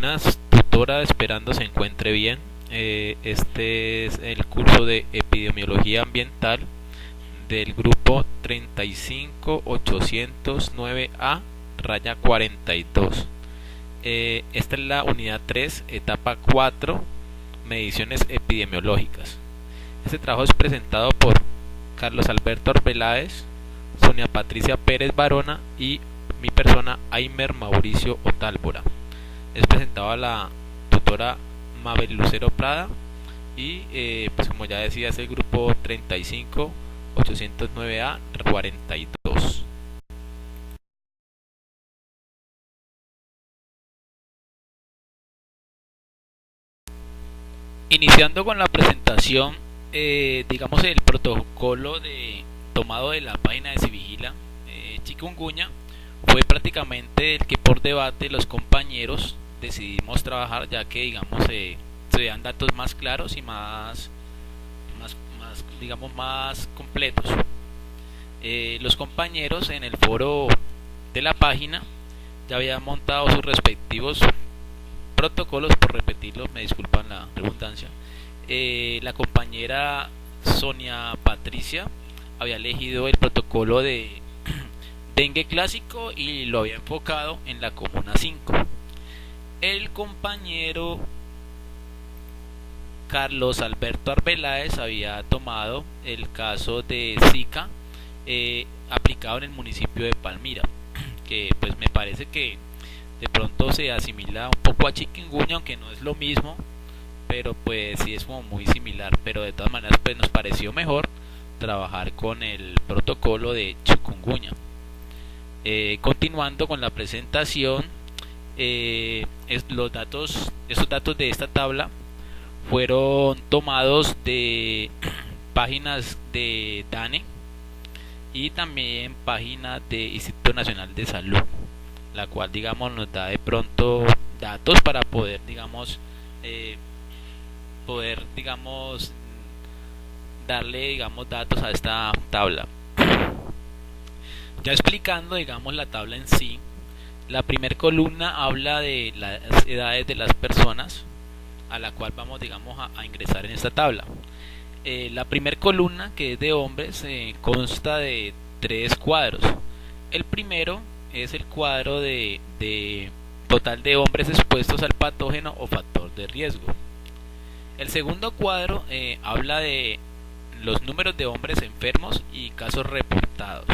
buenas, tutora, esperando se encuentre bien. Este es el curso de epidemiología ambiental del grupo 35809A raya 42. Esta es la unidad 3, etapa 4, mediciones epidemiológicas. Este trabajo es presentado por Carlos Alberto Arbeláez, Sonia Patricia Pérez Barona y mi persona Aimer Mauricio Otálvora. Es presentado a la tutora Mabel Lucero Prada y pues como ya decía, es el grupo 35809A 42. Iniciando con la presentación, digamos el protocolo de tomado de la página de Civigila Chikungunya fue prácticamente el que por debate los compañeros decidimos trabajar, ya que digamos se vean datos más claros y más digamos más completos. Los compañeros en el foro de la página ya habían montado sus respectivos protocolos, por repetirlo, me disculpan la redundancia. La compañera Sonia Patricia había elegido el protocolo de dengue clásico y lo había enfocado en la comuna 5. El compañero Carlos Alberto Arbeláez había tomado el caso de Zika aplicado en el municipio de Palmira, que pues me parece que de pronto se asimila un poco a chikungunya, aunque no es lo mismo, pero pues sí es como muy similar. Pero de todas maneras pues nos pareció mejor trabajar con el protocolo de chikungunya. Continuando con la presentación, esos datos de esta tabla fueron tomados de páginas de DANE y también páginas de Instituto Nacional de Salud, la cual digamos nos da de pronto datos para poder darle datos a esta tabla. Ya explicando digamos la tabla en sí, la primera columna habla de las edades de las personas a la cual vamos a ingresar en esta tabla. La primera columna, que es de hombres, consta de 3 cuadros. El primero es el cuadro de total de hombres expuestos al patógeno o factor de riesgo. El segundo cuadro habla de los números de hombres enfermos y casos reportados.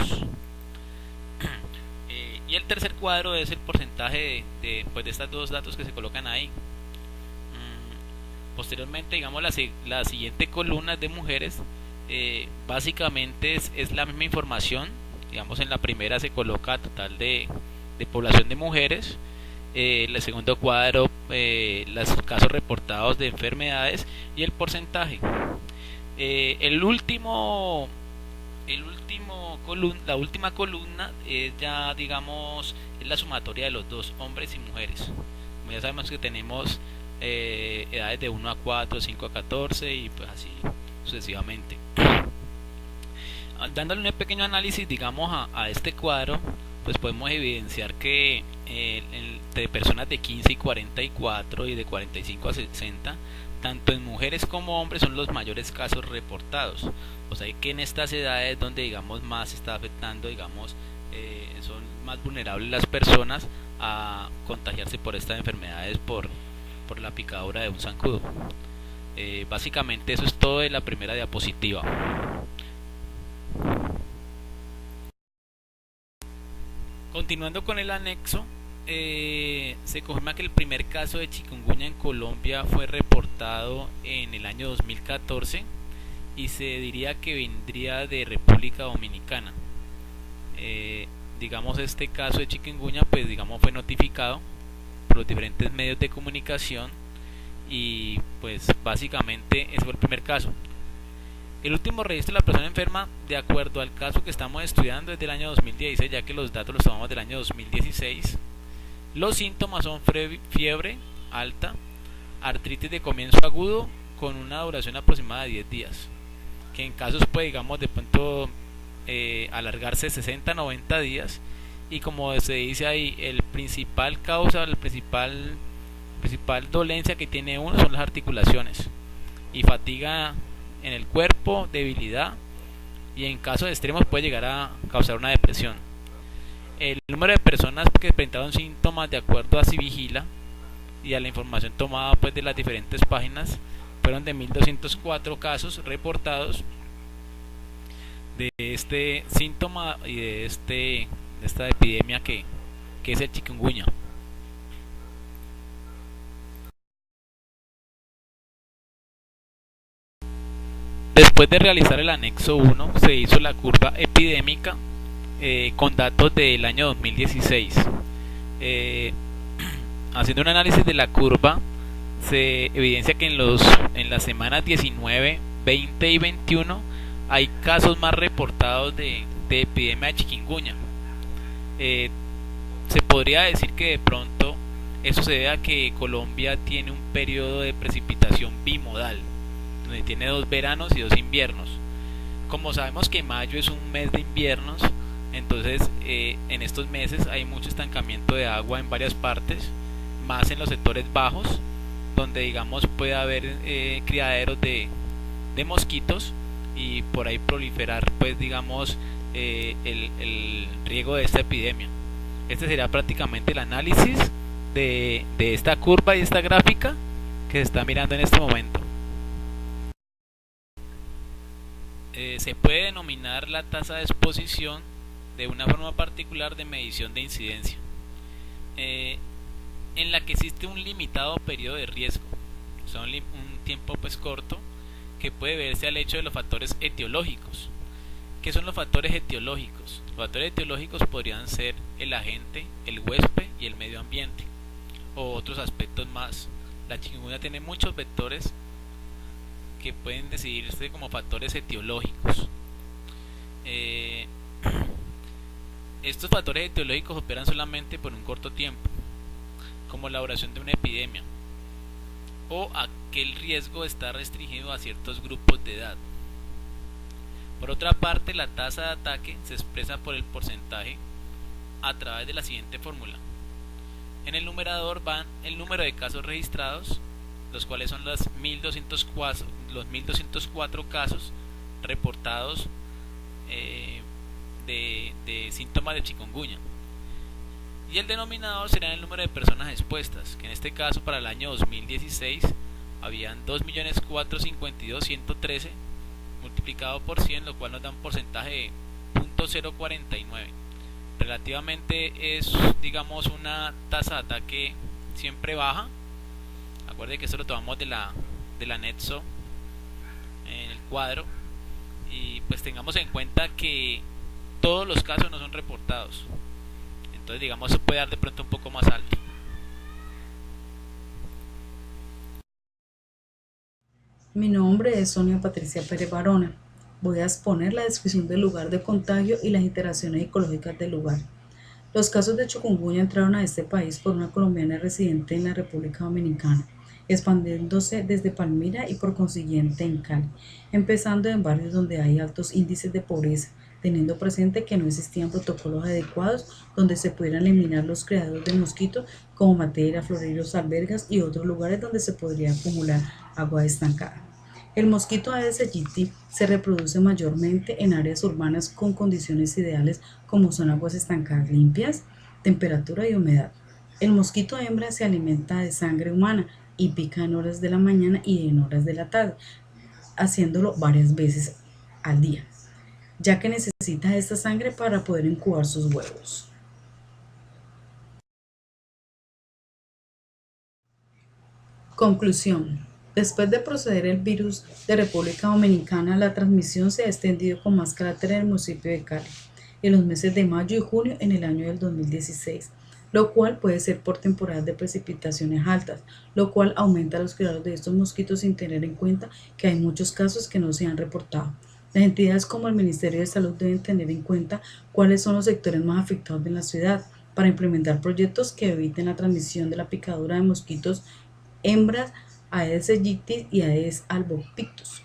Y el tercer cuadro es el porcentaje de estos dos datos que se colocan ahí. Posteriormente, digamos, la siguiente columna de mujeres, básicamente es la misma información. Digamos, en la primera se coloca total de población de mujeres. El segundo cuadro, los casos reportados de enfermedades y el porcentaje. La última columna es ya digamos es la sumatoria de los dos, hombres y mujeres. Como ya sabemos que tenemos edades de 1 a 4, 5 a 14 y pues así sucesivamente. Dándole un pequeño análisis digamos a este cuadro, pues podemos evidenciar que entre personas de 15 y 44 y de 45 a 60, tanto en mujeres como hombres, son los mayores casos reportados. O sea que en estas edades donde digamos más está afectando, son más vulnerables las personas a contagiarse por estas enfermedades por la picadura de un zancudo. Básicamente eso es todo de la primera diapositiva. Continuando con el anexo, se confirma que el primer caso de chikungunya en Colombia fue reportado en el año 2014 y se diría que vendría de República Dominicana. Este caso de chikungunya pues fue notificado por los diferentes medios de comunicación y pues básicamente ese fue el primer caso. El último registro de la persona enferma, de acuerdo al caso que estamos estudiando, es del año 2016, ya que los datos los tomamos del año 2016. Los síntomas son fiebre alta, artritis de comienzo agudo con una duración aproximada de 10 días, que en casos puede de pronto alargarse 60-90 días, y como se dice ahí, el principal principal dolencia que tiene uno son las articulaciones y fatiga en el cuerpo, debilidad y en casos extremos puede llegar a causar una depresión. El número de personas que presentaron síntomas de acuerdo a Civigila y a la información tomada pues de las diferentes páginas fueron de 1204 casos reportados de este síntoma y de esta epidemia que es el chikungunya. Después de realizar el anexo 1 se hizo la curva epidémica con datos del año 2016. Haciendo un análisis de la curva se evidencia que en las semanas 19, 20 y 21 hay casos más reportados de epidemia de chikungunya. Se podría decir que de pronto eso se debe a que Colombia tiene un periodo de precipitación bimodal, donde tiene 2 veranos y 2 inviernos. Como sabemos que mayo es un mes de inviernos, entonces en estos meses hay mucho estancamiento de agua en varias partes, más en los sectores bajos, donde digamos puede haber criaderos de mosquitos y por ahí proliferar pues digamos el riesgo de esta epidemia. Este sería prácticamente el análisis de esta curva y esta gráfica que se está mirando en este momento. Se puede denominar la tasa de exposición de una forma particular de medición de incidencia, en la que existe un limitado periodo de riesgo, o sea, un tiempo pues corto, que puede verse al hecho de los factores etiológicos. ¿Qué son los factores etiológicos? Los factores etiológicos podrían ser el agente, el huésped y el medio ambiente, o otros aspectos más. La chikungunya tiene muchos vectores que pueden decidirse como factores etiológicos. Estos factores etiológicos operan solamente por un corto tiempo, como la duración de una epidemia, o aquel riesgo está restringido a ciertos grupos de edad. Por otra parte, la tasa de ataque se expresa por el porcentaje a través de la siguiente fórmula. En el numerador van el número de casos registrados, los cuales son los 1204 casos reportados de síntomas de chikungunya. Y el denominador será el número de personas expuestas, que en este caso para el año 2016 habían 2.452.113 multiplicado por 100, lo cual nos da un porcentaje de 0.049. Relativamente es, digamos, una tasa de ataque siempre baja. Acuérdense que esto lo tomamos del anexo en el cuadro, y pues tengamos en cuenta que todos los casos no son reportados, entonces digamos se puede dar de pronto un poco más alto. Mi nombre es Sonia Patricia Pérez Barona. Voy a exponer la descripción del lugar de contagio y las interacciones ecológicas del lugar. Los casos de chikungunya entraron a este país por una colombiana residente en la República Dominicana, expandiéndose desde Palmira y por consiguiente en Cali, empezando en barrios donde hay altos índices de pobreza, teniendo presente que no existían protocolos adecuados donde se pudieran eliminar los criaderos de mosquitos como Matera, Floreros, Albergas y otros lugares donde se podría acumular agua estancada. El mosquito Aedes aegypti se reproduce mayormente en áreas urbanas con condiciones ideales como son aguas estancadas limpias, temperatura y humedad. El mosquito hembra se alimenta de sangre humana y pica en horas de la mañana y en horas de la tarde, haciéndolo varias veces al día, ya que necesita esta sangre para poder incubar sus huevos. Conclusión. Después de proceder el virus de República Dominicana, la transmisión se ha extendido con más carácter en el municipio de Cali en los meses de mayo y junio en el año del 2016, lo cual puede ser por temporadas de precipitaciones altas, lo cual aumenta los cuidados de estos mosquitos sin tener en cuenta que hay muchos casos que no se han reportado. Las entidades como el Ministerio de Salud deben tener en cuenta cuáles son los sectores más afectados en la ciudad para implementar proyectos que eviten la transmisión de la picadura de mosquitos hembras Aedes aegypti y Aedes albopictus,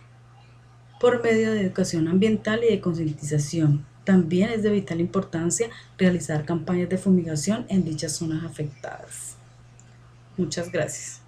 por medio de educación ambiental y de concientización. También es de vital importancia realizar campañas de fumigación en dichas zonas afectadas. Muchas gracias.